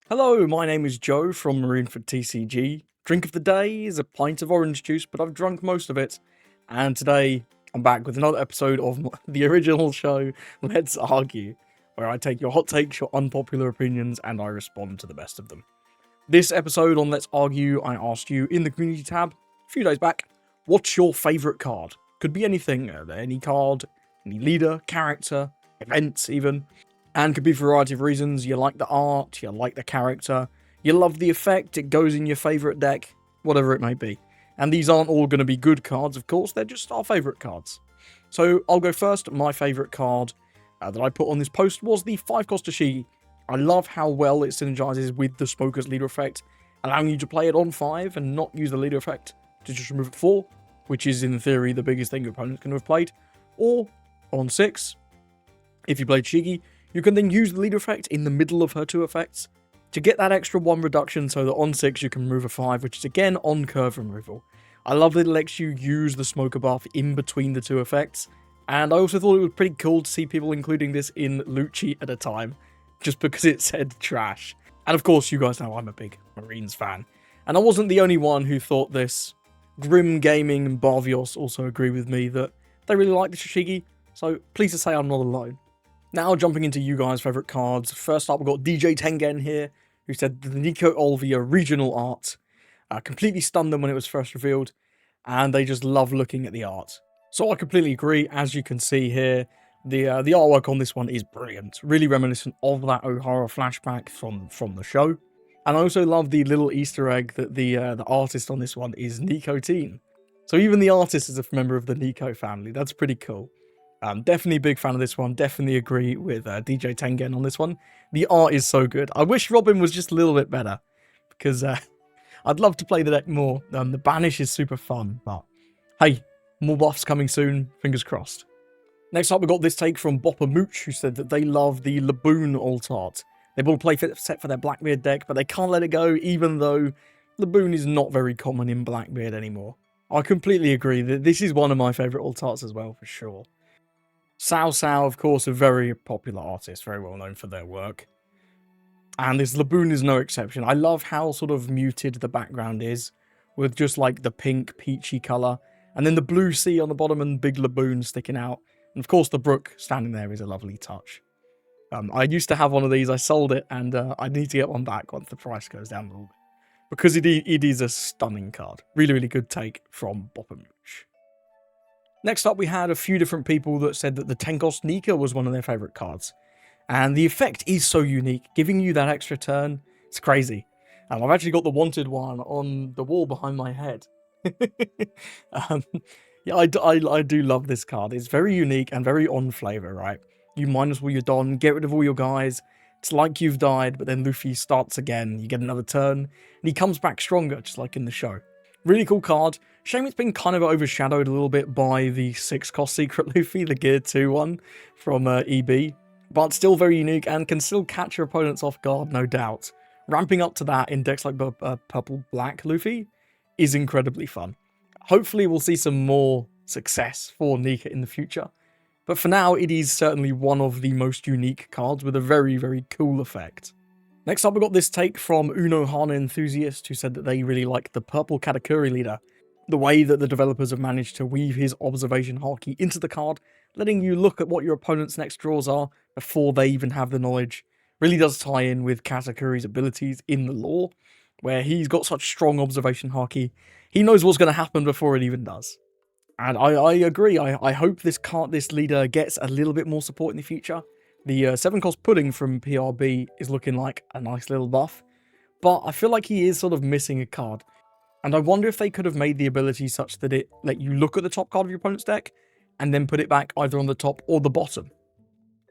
Hello, my name is Joe from Marine for TCG. Drink of the day is a pint of orange juice, but I've drunk most of it. And today I'm back with another episode of the original show, Let's Argue, where I take your hot takes, your unpopular opinions, and I respond to the best of them. This episode on Let's Argue, I asked you in the community tab a few days back, what's your favourite card? Could be anything, any card, any leader, character, events even. And could be for a variety of reasons. You like the art, you like the character, you love the effect, it goes in your favourite deck, whatever it may be. And these aren't all going to be good cards, of course, they're just our favourite cards. So I'll go first. My favourite card that I put on this post was the 5-cost Tashigi. I love how well it synergizes with the Smoker's leader effect, allowing you to play it on 5 and not use the leader effect to just remove it 4, which is in theory the biggest thing your opponent can have played, or on 6, if you play Tashigi, you can then use the leader effect in the middle of her 2 effects to get that extra 1 reduction so that on 6 you can remove a 5, which is again on curve removal. I love that it lets you use the smoker buff in between the 2 effects, and I also thought it was pretty cool to see people including this in loot sheet at a time, just because it said trash. And of course, you guys know I'm a big Marines fan, and I wasn't the only one who thought this. Grim Gaming and Barvios also agree with me that they really like the Tashigi, so pleased to say I'm not alone. Now jumping into you guys' favourite cards. First up, we've got DJ Tengen here, who said the Nico Olvia regional art completely stunned them when it was first revealed, and they just love looking at the art. So I completely agree. As you can see here, the artwork on this one is brilliant, really reminiscent of that O'Hara flashback from the show. And I also love the little Easter egg that the artist on this one is Nico Teen. So even the artist is a member of the Nico family. That's pretty cool. Definitely a big fan of this one. Definitely agree with DJ Tengen on this one. The art is so good. I wish Robin was just a little bit better, because I'd love to play the deck more. The Banish is super fun, but hey, more buffs coming soon. Fingers crossed. Next up, we got this take from Bopper Mooch, who said that they love the Laboon alt art. They've all played set for their Blackbeard deck, but they can't let it go, even though Laboon is not very common in Blackbeard anymore. I completely agree that this is one of my favourite alt arts as well, for sure. Sao Sao, of course, a very popular artist, very well known for their work. And this Laboon is no exception. I love how sort of muted the background is, with just like the pink, peachy colour, and then the blue sea on the bottom and big Laboon sticking out. And of course the brook standing there is a lovely touch. I used to have one of these, I sold it, and I need to get one back once the price goes down a little bit. Because it is a stunning card. Really, really good take from Boppermooch. Next up, we had a few different people that said that the 10-cost Nico was one of their favourite cards. And the effect is so unique, giving you that extra turn. It's crazy. I've actually got the wanted one on the wall behind my head. Yeah, I do love this card. It's very unique and very on flavour, right? You minus all your Don, get rid of all your guys. It's like you've died, but then Luffy starts again. You get another turn, and he comes back stronger, just like in the show. Really cool card. Shame it's been kind of overshadowed a little bit by the 6-cost Secret Luffy, the Gear 2 one from EB. But still very unique and can still catch your opponents off guard, no doubt. Ramping up to that in decks like Purple Black Luffy is incredibly fun. Hopefully we'll see some more success for Nika in the future. But for now, it is certainly one of the most unique cards with a very, very cool effect. Next up, we got this take from Uno Hana Enthusiast, who said that they really like the Purple Katakuri leader. The way that the developers have managed to weave his observation haki into the card, letting you look at what your opponent's next draws are before they even have the knowledge, really does tie in with Katakuri's abilities in the lore, where he's got such strong observation haki, he knows what's going to happen before it even does. And I agree, I hope this leader gets a little bit more support in the future. The 7-cost Pudding from PRB is looking like a nice little buff, but I feel like he is sort of missing a card. And I wonder if they could have made the ability such that it let you look at the top card of your opponent's deck, and then put it back either on the top or the bottom.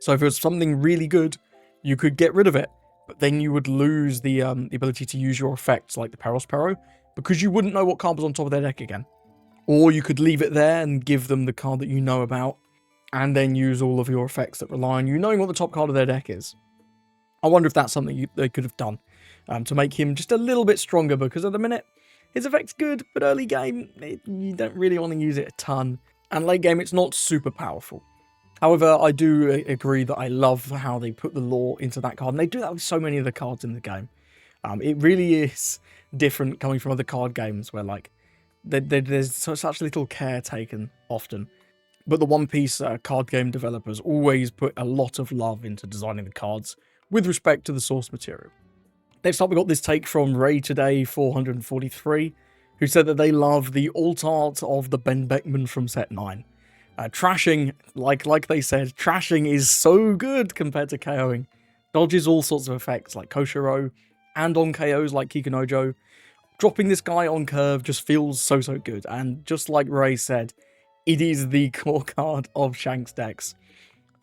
So if it was something really good, you could get rid of it, but then you would lose the ability to use your effects like the Perospero, because you wouldn't know what card was on top of their deck again. Or you could leave it there and give them the card that you know about, and then use all of your effects that rely on you knowing what the top card of their deck is. I wonder if that's something they could have done to make him just a little bit stronger, because at the minute, his effect's good, but early game, you don't really want to use it a ton. And late game, it's not super powerful. However, I do agree that I love how they put the lore into that card, and they do that with so many of the cards in the game. It really is different coming from other card games where like there's such little care taken often. But the One Piece card game developers always put a lot of love into designing the cards with respect to the source material. Next up, we got this take from Ray Today 443, who said that they love the alt art of the Ben Beckman from set 9. Trashing, like they said, trashing is so good compared to KOing. Dodges all sorts of effects like Koshiro, and on KOs like Kikunojo. Dropping this guy on curve just feels so good, and just like Ray said, it is the core card of Shanks decks.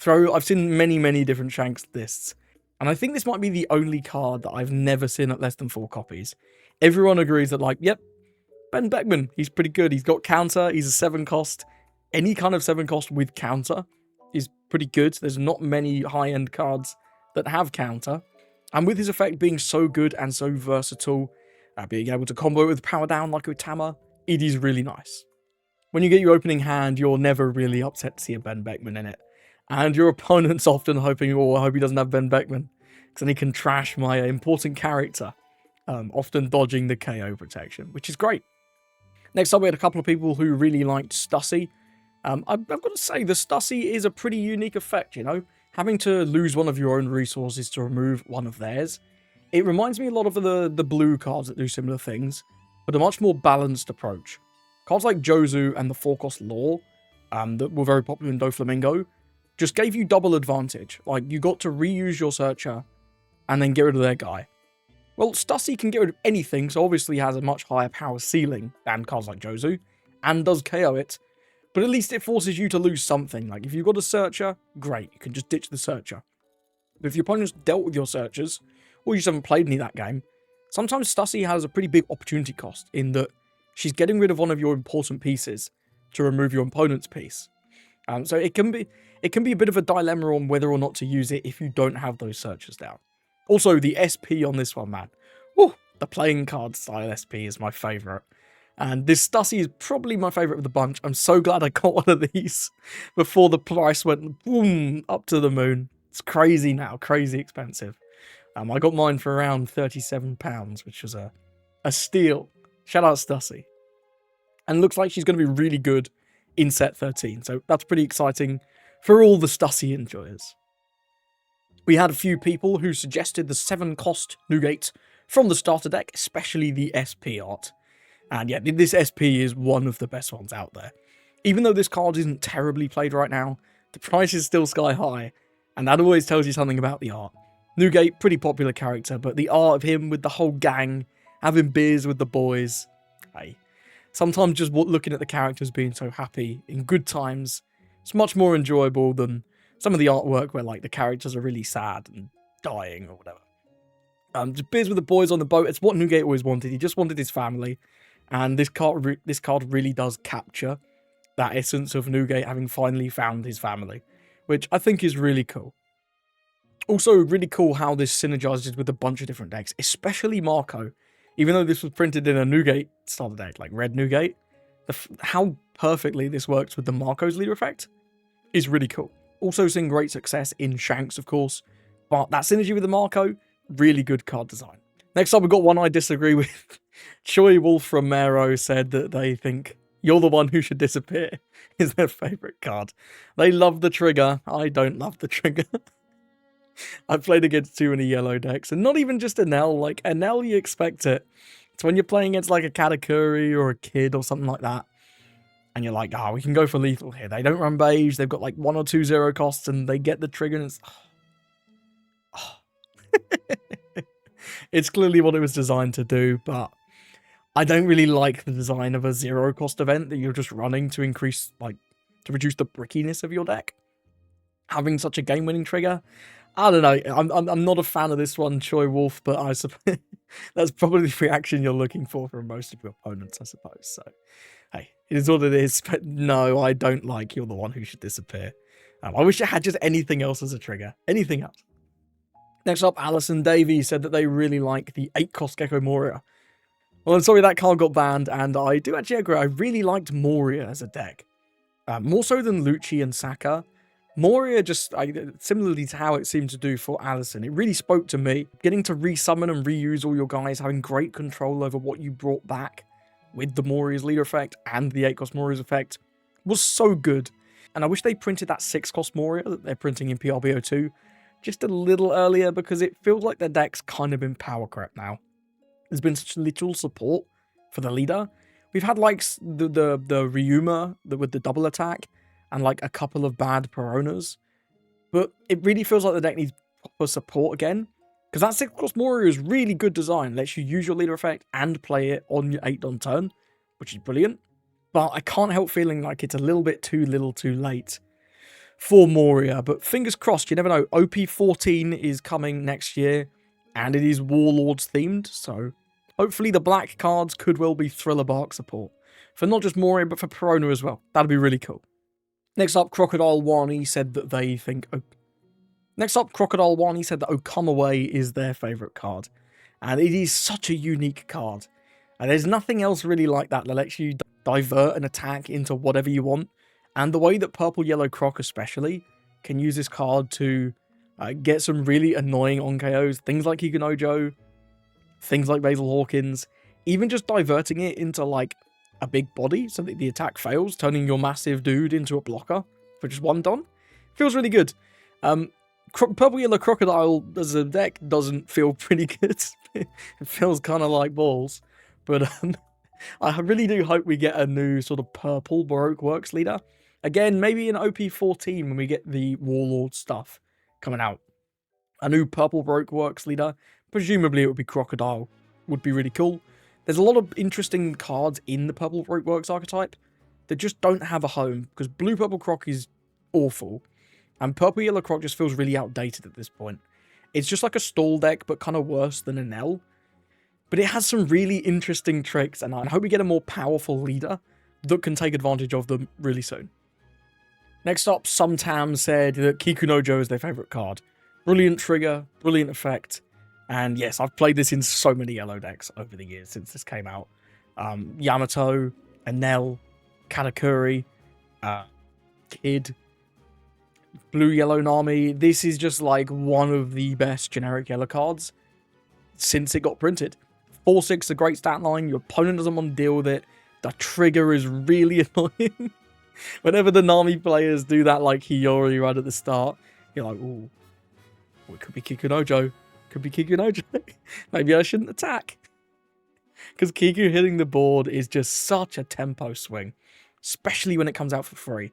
I've seen many different Shanks lists, and I think this might be the only card that I've never seen at less than 4 copies. Everyone agrees that, like, yep, Ben Beckman, he's pretty good. He's got counter, he's a 7 cost. Any kind of 7 cost with counter is pretty good. There's not many high-end cards that have counter. And with his effect being so good and so versatile, being able to combo it with power down like with Tama, it is really nice. When you get your opening hand, you're never really upset to see a Ben Beckman in it. And your opponent's often hoping, oh, I hope he doesn't have Ben Beckman, because then he can trash my important character, often dodging the KO protection, which is great. Next up, we had a couple of people who really liked Stussy. I've got to say, the Stussy is a pretty unique effect, you know? Having to lose one of your own resources to remove one of theirs. It reminds me a lot of the blue cards that do similar things, but a much more balanced approach. Cards like Jozu and the 4-cost Law, that were very popular in Doflamingo, just gave you double advantage. Like, you got to reuse your Searcher, and then get rid of their guy. Well, Stussy can get rid of anything, so obviously has a much higher power ceiling than cards like Jozu, and does KO it, but at least it forces you to lose something. Like, if you've got a Searcher, great, you can just ditch the Searcher. But if your opponent's dealt with your Searchers, or you just haven't played any that game, sometimes Stussy has a pretty big opportunity cost, in that she's getting rid of one of your important pieces to remove your opponent's piece. So it can be a bit of a dilemma on whether or not to use it if you don't have those Searchers down. Also, the SP on this one, man. Woo, the playing card style SP is my favourite. And this Stussy is probably my favourite of the bunch. I'm so glad I got one of these before the price went boom up to the moon. It's crazy now, crazy expensive. I got mine for around £37, which was a steal. Shout out Stussy. And looks like she's going to be really good in set 13. So that's pretty exciting for all the Stussy enjoyers. We had a few people who suggested the 7-cost Newgate from the starter deck, especially the SP art. And yeah, this SP is one of the best ones out there. Even though this card isn't terribly played right now, the price is still sky high, and that always tells you something about the art. Newgate, pretty popular character, but the art of him with the whole gang, having beers with the boys, hey. Sometimes just looking at the characters being so happy in good times, it's much more enjoyable than some of the artwork where like the characters are really sad and dying or whatever. Just beers with the boys on the boat, it's what Newgate always wanted. He just wanted his family, and this card really does capture that essence of Newgate having finally found his family, which I think is really cool. Also, really cool how this synergizes with a bunch of different decks, especially Marco. Even though this was printed in a Newgate starter deck, like Red Newgate, how perfectly this works with the Marco's leader effect is really cool. Also seeing great success in Shanks, of course, but that synergy with the Marco, really good card design. Next up, we've got one I disagree with. Choi Wolf from Mero said that they think You're the One Who Should Disappear is their favourite card. They love the trigger. I don't love the trigger. I've played against too many yellow decks, and not even just Enel. Like, Enel, you expect it. It's when you're playing against like a Katakuri or a Kid or something like that, and you're like, we can go for lethal here. They don't run beige, they've got like 1 or 2 0 costs, and they get the trigger, and it's clearly what it was designed to do, but I don't really like the design of a 0 cost event that you're just running to increase, like, to reduce the brickiness of your deck. Having such a game-winning trigger, I don't know. I'm not a fan of this one, Choi Wolf, but I suppose that's probably the reaction you're looking for from most of your opponents, I suppose. So, hey, it is what it is. But no, I don't like You're the One Who Should Disappear. I wish it had just anything else as a trigger. Anything else. Next up, Alison Davies said that they really like the 8-cost Gecko Moria. Well, I'm sorry that card got banned, and I do actually agree. I really liked Moria as a deck. More so than Lucci and Saka. Moria just, similarly to how it seemed to do for Allison, it really spoke to me. Getting to resummon and reuse all your guys, having great control over what you brought back with the Moria's leader effect and the 8-cost Moria's effect was so good. And I wish they printed that 6-cost Moria that they're printing in PRBO2 just a little earlier, because it feels like their deck's kind of been power crap now. There's been such little support for the leader. We've had like the Ryuma with the double attack and like a couple of bad Peronas, but it really feels like the deck needs proper support again, because that 6-cost Moria is really good design. Lets you use your leader effect and play it on your 8-on turn, which is brilliant. But I can't help feeling like it's a little bit too little too late for Moria. But fingers crossed, you never know. OP14 is coming next year, and it is Warlords themed, so hopefully the black cards could well be Thriller Bark support for not just Moria, but for Perona as well. That'd be really cool. Next up, Crocodile Wani said that they think... Crocodile Wani said that Okama Way is their favourite card. And it is such a unique card. And there's nothing else really like that lets you divert an attack into whatever you want. And the way that Purple Yellow Croc especially can use this card to get some really annoying on-KOs. Things like Hikunojo, things like Basil Hawkins. Even just diverting it into like a big body so that the attack fails, turning your massive dude into a blocker for just one don. Feels really good. Purple Yellow Crocodile as a deck doesn't feel pretty good. It feels kind of like balls. But I really do hope we get a new sort of purple Baroque Works leader. Again, maybe in OP14 when we get the Warlord stuff coming out. A new purple Baroque Works leader. Presumably it would be Crocodile. Would be really cool. There's a lot of interesting cards in the Purple Baroque Works archetype that just don't have a home, because Blue Purple Croc is awful, and Purple Yellow Croc just feels really outdated at this point. It's just like a stall deck, but kind of worse than Enel. But it has some really interesting tricks, and I hope we get a more powerful leader that can take advantage of them really soon. Next up, Sumtam said that Kikunojo is their favourite card. Brilliant trigger, brilliant effect. And yes, I've played this in so many yellow decks over the years since this came out. Yamato, Enel, Katakuri, Kid, Blue Yellow Nami. This is just like one of the best generic yellow cards since it got printed. 4/6 a great stat line. Your opponent doesn't want to deal with it. The trigger is really annoying. Whenever the Nami players do that like Hiyori right at the start, you're like, ooh, it could be Kikunojo. Could be Kikunojo. Maybe I shouldn't attack. Because Kiku hitting the board is just such a tempo swing. Especially when it comes out for free.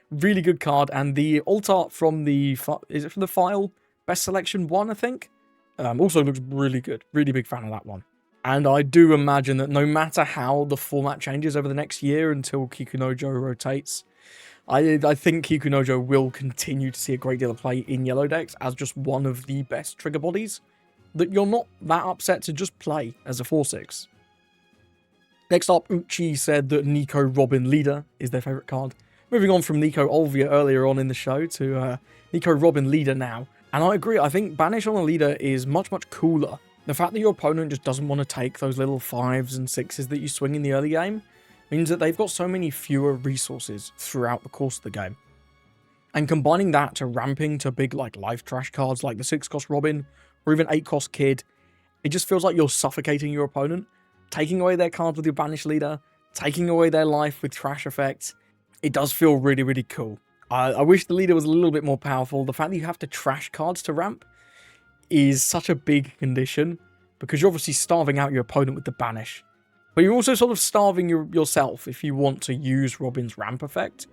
Really good card. And the alt art from the... Is it from the file? Best Selection 1, I think? Also looks really good. Really big fan of that one. And I do imagine that no matter how the format changes over the next year until Kikunojo rotates, I think Kikunojo will continue to see a great deal of play in yellow decks as just one of the best trigger bodies that you're not that upset to just play as a 4/6. Next up, Uchi said that Nico Robin Leader is their favourite card. Moving on from Nico Olvia earlier on in the show to Nico Robin Leader now. And I agree, I think Banish on a Leader is much, much cooler. The fact that your opponent just doesn't want to take those little 5s and 6s that you swing in the early game means that they've got so many fewer resources throughout the course of the game. And combining that to ramping to big like life trash cards like the 6-cost Robin or even 8-cost Kid, it just feels like you're suffocating your opponent, taking away their cards with your Banish Leader, taking away their life with trash effects. It does feel really, really cool. I wish the leader was a little bit more powerful. The fact that you have to trash cards to ramp is such a big condition, because you're obviously starving out your opponent with the Banish. But you're also sort of starving yourself if you want to use Robin's ramp effect.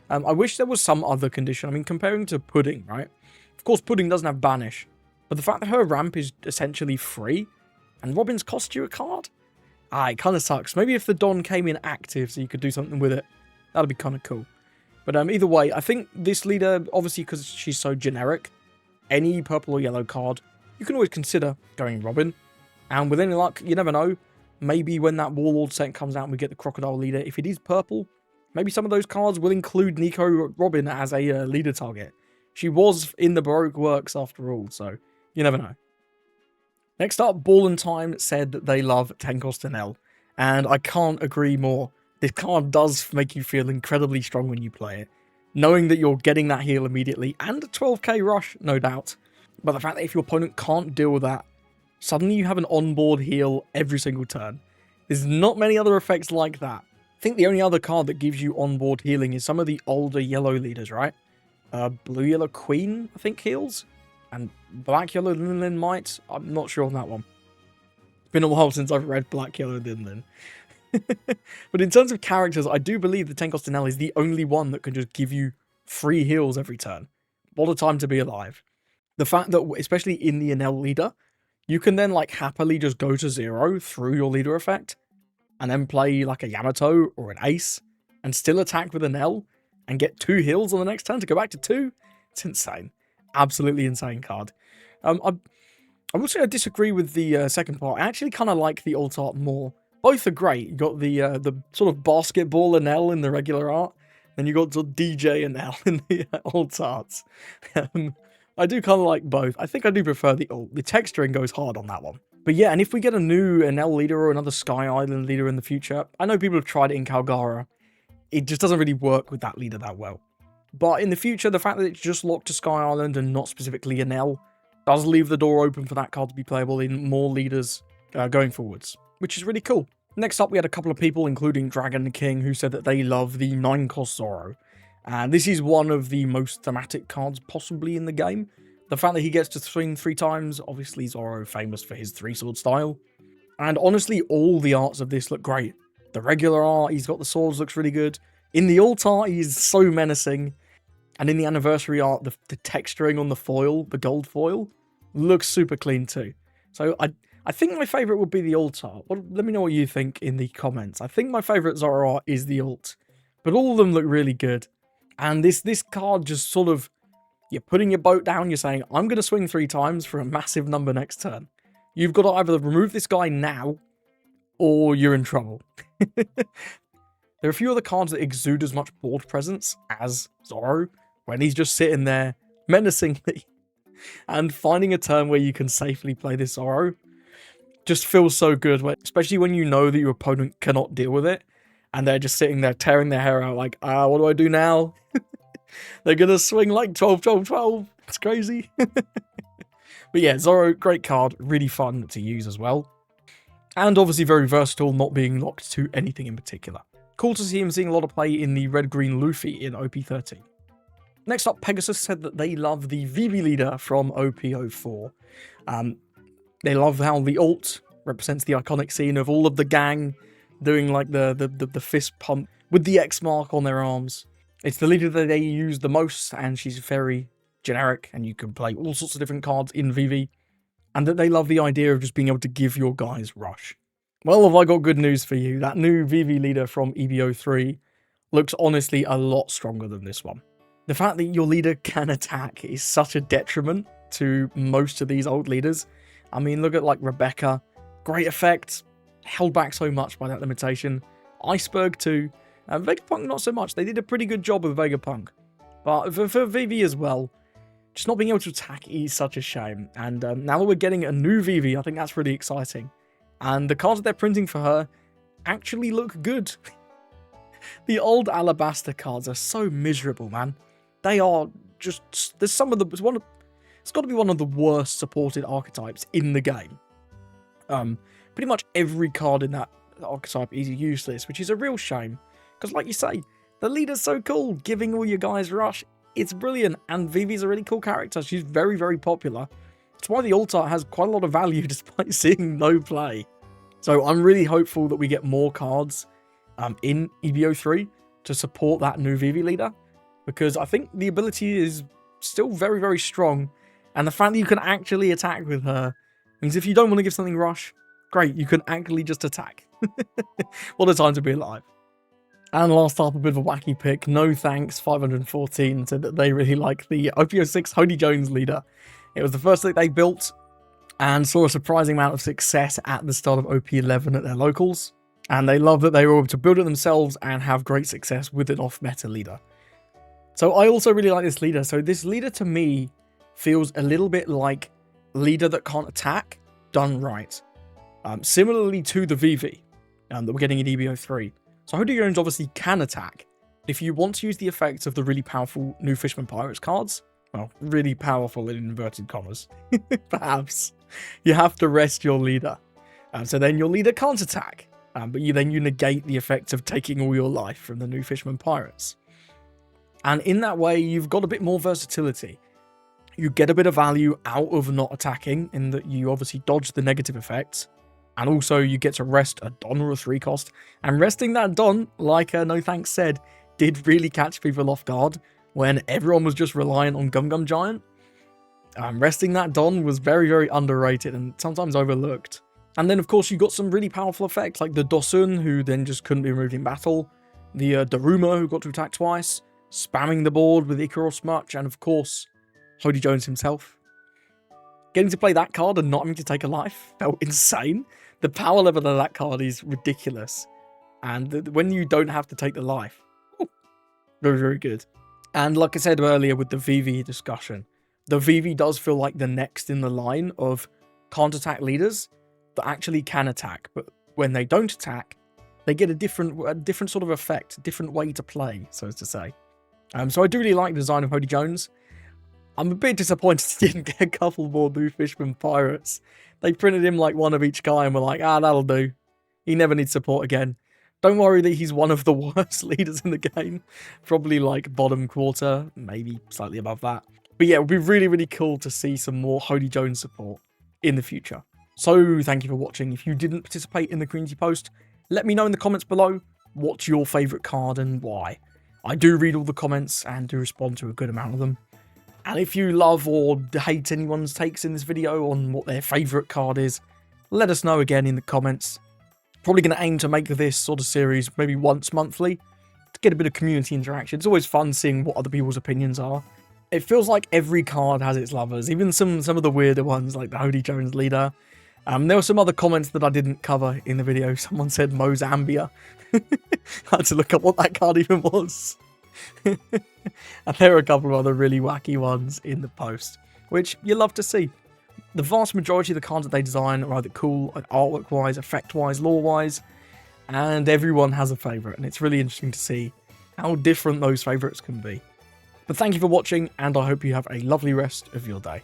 I wish there was some other condition. I mean, comparing to Pudding, right? Of course, Pudding doesn't have Banish. But the fact that her ramp is essentially free, and Robin's cost you a card? It kind of sucks. Maybe if the Don came in active so you could do something with it, that'd be kind of cool. But either way, I think this leader, obviously because she's so generic, any purple or yellow card, you can always consider going Robin. And with any luck, you never know, maybe when that Warlord set comes out and we get the Crocodile leader, if it is purple, maybe some of those cards will include Nico Robin as a leader target. She was in the Baroque Works after all, so you never know. Next up, Ball and Time said that they love 10-cost Enel, and I can't agree more. This card does make you feel incredibly strong when you play it. knowing that you're getting that heal immediately, and a 12k rush, no doubt. But the fact that if your opponent can't deal with that, suddenly you have an onboard heal every single turn. There's not many other effects like that. I think the only other card that gives you onboard healing is some of the older yellow leaders, right? Blue Yellow Queen, I think, heals. And Black Yellow Linlin might. I'm not sure on that one. It's been a while since I've read Black Yellow Linlin. But in terms of characters, I do believe the 10-cost Enel is the only one that can just give you free heals every turn. What a time to be alive. The fact that, especially in the Enel leader, you can then like happily just go to 0 through your leader effect, and then play like a Yamato or an Ace, and still attack with Enel, and get 2 heals on the next turn to go back to 2. It's insane. Absolutely insane card. I will say I disagree with the second part. I actually kind of like the alt art more. Both are great. You got the sort of basketball Enel in the regular art, then you got the DJ Enel in the alt arts. I do kind of like both. I think I do prefer the alt. The texturing goes hard on that one. But yeah, and if we get a new Enel leader or another Sky Island leader in the future, I know people have tried it in Calgara. It just doesn't really work with that leader that well. But in the future, the fact that it's just locked to Sky Island and not specifically Enel does leave the door open for that card to be playable in more leaders going forwards, which is really cool. Next up, we had a couple of people, including Dragon the King, who said that they love the 9-cost Zoro. And this is one of the most thematic cards possibly in the game. The fact that he gets to swing 3 times, obviously Zoro famous for his 3-sword style. And honestly, all the arts of this look great. The regular art, he's got the swords, looks really good. In the alt art, he's so menacing. And in the anniversary art, the texturing on the foil, the gold foil, looks super clean too. So I think my favourite would be the alt art. Let me know what you think in the comments. I think my favourite Zoro art is the alt. But all of them look really good. And this card just sort of, you're putting your boat down, you're saying, I'm going to swing 3 times for a massive number next turn. You've got to either remove this guy now, or you're in trouble. There are a few other cards that exude as much board presence as Zoro, when he's just sitting there menacingly, and finding a turn where you can safely play this Zoro just feels so good, especially when you know that your opponent cannot deal with it, and they're just sitting there tearing their hair out like, what do I do now? They're going to swing like 12, 12, 12. It's crazy. But yeah, Zoro, great card, really fun to use as well. And obviously very versatile, not being locked to anything in particular. Cool to see him seeing a lot of play in the red-green Luffy in OP13. Next up, Pegasus said that they love the Vivi leader from OP04. They love how the alt represents the iconic scene of all of the gang doing like the fist pump with the X mark on their arms. It's the leader that they use the most, and she's very generic, and you can play all sorts of different cards in Vivi. And that they love the idea of just being able to give your guys rush. Well, have I got good news for you. That new Vivi leader from EBO3 looks honestly a lot stronger than this one. The fact that your leader can attack is such a detriment to most of these old leaders. I mean, look at like Rebecca. Great effect. Held back so much by that limitation. Iceberg too. And Vegapunk not so much. They did a pretty good job with Vegapunk. But for Vivi as well, just not being able to attack is such a shame. And now that we're getting a new Vivi, I think that's really exciting. And the cards that they're printing for her actually look good. The old Alabaster cards are so miserable, man. They are just, there's some of the, it's got to be one of the worst supported archetypes in the game. Pretty much every card in that archetype is useless, which is a real shame. Because like you say, the leader's so cool, giving all your guys rush. It's brilliant, and Vivi's a really cool character. She's very, very popular. That's why the alt art has quite a lot of value despite seeing no play. So I'm really hopeful that we get more cards in EBO3 to support that new Vivi leader, because I think the ability is still very, very strong, and the fact that you can actually attack with her means if you don't want to give something rush, great, you can actually just attack. What a time to be alive. And last up, a bit of a wacky pick. No Thanks 514 said that they really like the OP06 Holy Jones leader. It was the first thing they built and saw a surprising amount of success at the start of OP11 at their locals. And they love that they were able to build it themselves and have great success with an off-meta leader. So I also really like this leader. So this leader to me feels a little bit like leader that can't attack done right. Similarly to the Vivi that we're getting in EBO3. So Holy Jones obviously can attack, If you want to use the effects of the really powerful new Fisherman Pirates cards, well, really powerful in inverted commas, perhaps, you have to rest your leader. So then your leader can't attack, but you negate the effect of taking all your life from the new Fisherman Pirates. And in that way, you've got a bit more versatility. You get a bit of value out of not attacking, in that you obviously dodge the negative effects, and also you get to rest a Don or a 3 cost, and resting that Don, like No Thanks said, did really catch people off guard when everyone was just reliant on Gum Gum Giant. Resting that Don was very, very underrated and sometimes overlooked. And then, of course, you got some really powerful effects, like the Dosun, who then just couldn't be removed in battle, the Daruma, who got to attack twice, spamming the board with Ikaros Much, and of course, Hody Jones himself. Getting to play that card and not having to take a life felt insane. The power level of that card is ridiculous. And when you don't have to take the life, very, very good. And like I said earlier with the Vivi discussion, the Vivi does feel like the next in the line of can't attack leaders that actually can attack. But when they don't attack, they get a different sort of effect, a different way to play, so to say. So I do really like the design of Hody Jones. I'm a bit disappointed he didn't get a couple more new Fisherman Pirates. They printed him like one of each guy and were like, that'll do. He never needs support again. Don't worry that he's one of the worst leaders in the game. Probably like bottom quarter, maybe slightly above that. But yeah, it would be really, really cool to see some more Hody Jones support in the future. So thank you for watching. If you didn't participate in the community post, let me know in the comments below what's your favourite card and why. I do read all the comments and do respond to a good amount of them. And if you love or hate anyone's takes in this video on what their favourite card is, let us know again in the comments. Probably going to aim to make this sort of series maybe once monthly to get a bit of community interaction. It's always fun seeing what other people's opinions are. It feels like every card has its lovers, even some of the weirder ones like the Hody Jones leader. There were some other comments that I didn't cover in the video. Someone said Mozambia. I had to look up what that card even was. And there are a couple of other really wacky ones in the post, which you love to see. The vast majority of the cards that they design are either cool, like artwork-wise, effect-wise, lore-wise, and everyone has a favourite, and it's really interesting to see how different those favourites can be. But thank you for watching, and I hope you have a lovely rest of your day.